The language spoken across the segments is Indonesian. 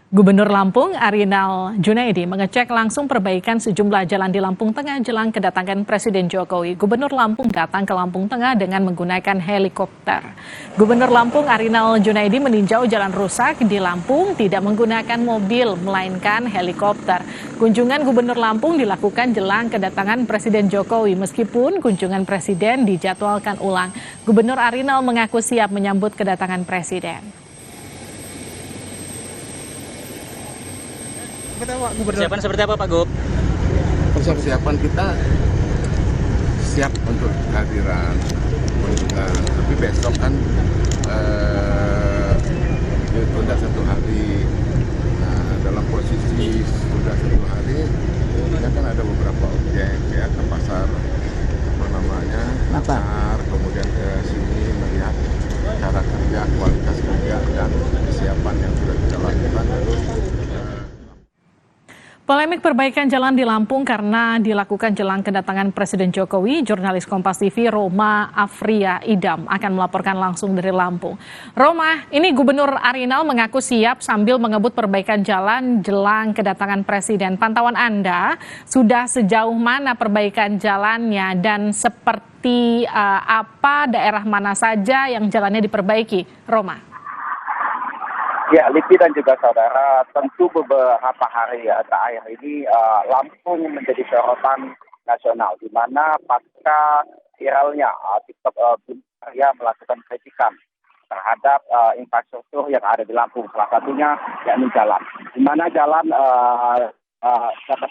Gubernur Lampung Arinal Junaidi mengecek langsung perbaikan sejumlah jalan di Lampung Tengah jelang kedatangan Presiden Jokowi. Gubernur Lampung datang ke Lampung Tengah dengan menggunakan helikopter. Gubernur Lampung Arinal Junaidi meninjau jalan rusak di Lampung tidak menggunakan mobil melainkan helikopter. Kunjungan Gubernur Lampung dilakukan jelang kedatangan Presiden Jokowi meskipun kunjungan Presiden dijadwalkan ulang. Gubernur Arinal mengaku siap menyambut kedatangan Presiden. Persiapan seperti apa Pak Gub? Persiapan kita siap untuk kehadiran kunjungan, tapi besok kan ditunda satu hari. Nah, dalam posisi sudah satu hari, ya kan ada beberapa objek ya ke pasar pasar, kemudian ke sini melihat cara kerja, kualitas kerja dan kesiapan yang sudah kita lakukan. Polemik perbaikan jalan di Lampung karena dilakukan jelang kedatangan Presiden Jokowi, jurnalis Kompas TV Roma Afria Idam akan melaporkan langsung dari Lampung. Roma, ini Gubernur Arinal mengaku siap sambil mengebut perbaikan jalan jelang kedatangan Presiden. Pantauan Anda, sudah sejauh mana perbaikan jalannya dan seperti apa daerah mana saja yang jalannya diperbaiki? Roma. Ya, Lipi dan juga saudara, tentu beberapa hari terakhir ini Lampung menjadi sorotan nasional, di mana pasca viralnya TikTok Karya melakukan kritikan terhadap infrastruktur yang ada di Lampung, salah satunya yakni jalan. Di mana jalan dapat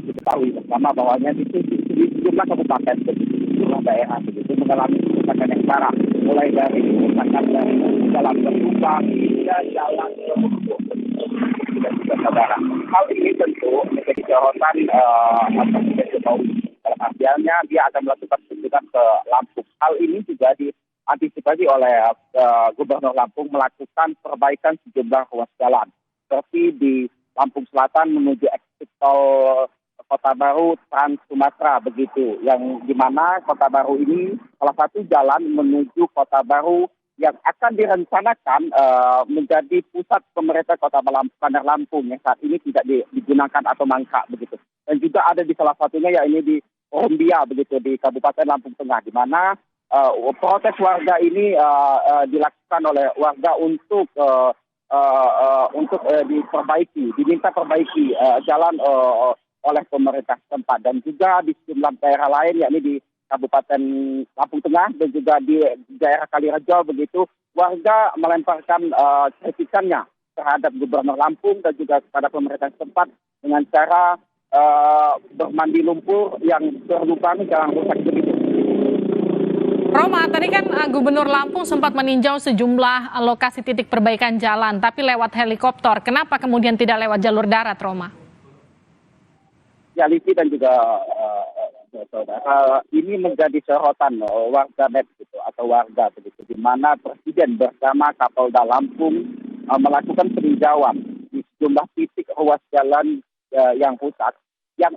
diketahui bersama bahwanya di sejumlah kabupaten, sejumlah daerah begitu mengalami kerusakan yang parah, mulai dari kerusakan dari jalan berlubang hingga jalan berlubang dan juga saudara. Hal ini tentu menjadi sorotan Presiden Jokowi. Dalam artiannya dia akan melakukan kunjungan ke Lampung. Hal ini juga diantisipasi oleh Gubernur Lampung melakukan perbaikan sejumlah ruas jalan, seperti di Lampung Selatan menuju eksit tol Kota Baru Trans Sumatera begitu, yang dimana Kota Baru ini salah satu jalan menuju Kota Baru yang akan direncanakan menjadi pusat pemerintah Kota Bandar Lampung yang saat ini tidak digunakan atau mangkrak begitu. Dan juga ada di salah satunya yakni di Rombia begitu di Kabupaten Lampung Tengah, di mana protes warga ini dilakukan oleh warga untuk diperbaiki, diminta perbaiki jalan oleh pemerintah setempat, dan juga di sejumlah daerah lain yakni di Kabupaten Lampung Tengah dan juga di daerah Kalirejo begitu, warga melemparkan kritikannya terhadap Gubernur Lampung dan juga kepada pemerintah setempat dengan cara bermandi lumpur yang berlubang jalan rusak begitu. Roma, tadi kan Gubernur Lampung sempat meninjau sejumlah lokasi titik perbaikan jalan, tapi lewat helikopter. Kenapa kemudian tidak lewat jalur darat, Roma? Ya, Livi dan juga saudara, ini menjadi sorotan warga net gitu, atau warga begitu, di mana Presiden bersama Kapolda Lampung melakukan peninjauan di sejumlah titik ruas jalan yang rusak, yang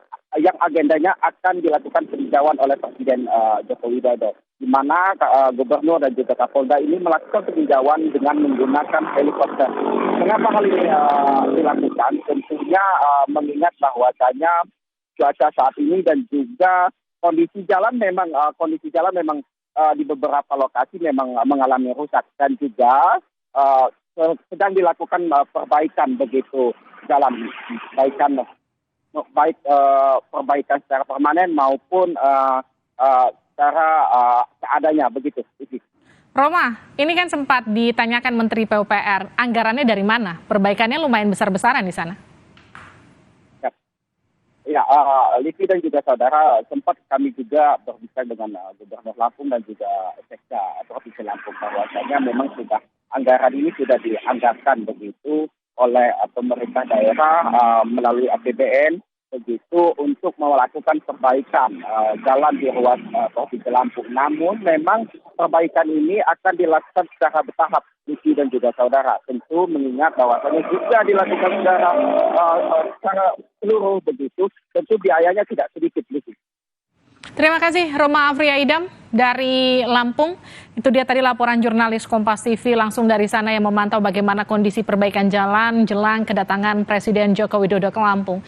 agendanya akan dilakukan peninjauan oleh Presiden Joko Widodo, di mana Gubernur dan juga Kapolda ini melakukan peninjauan dengan menggunakan helikopter. Kenapa hal ini dilakukan? Tentunya mengingat bahwasanya cuaca saat ini dan juga kondisi jalan memang di beberapa lokasi memang mengalami rusak, dan juga sedang dilakukan perbaikan begitu jalan, perbaikan secara permanen maupun secara seadanya begitu. Roma, ini kan sempat ditanyakan Menteri PUPR, anggarannya dari mana? Perbaikannya lumayan besar-besaran di sana. Ya, Livi dan juga saudara, sempat kami juga berbicara dengan Gubernur Lampung dan juga Sekda Provinsi Lampung, bahwasanya memang anggaran ini sudah dianggarkan begitu oleh pemerintah daerah melalui APBN begitu untuk melakukan perbaikan jalan di ruas Provinsi Lampung. Namun memang perbaikan ini akan dilakukan secara bertahap, Livi dan juga saudara. Tentu mengingat bahwasannya jika dilakukan secara seluruh begitu, tentu biayanya tidak sedikit, Livi. Terima kasih Roma Afria Idam. dari Lampung. Itu dia tadi laporan jurnalis Kompas TV langsung dari sana yang memantau bagaimana kondisi perbaikan jalan jelang kedatangan Presiden Joko Widodo ke Lampung.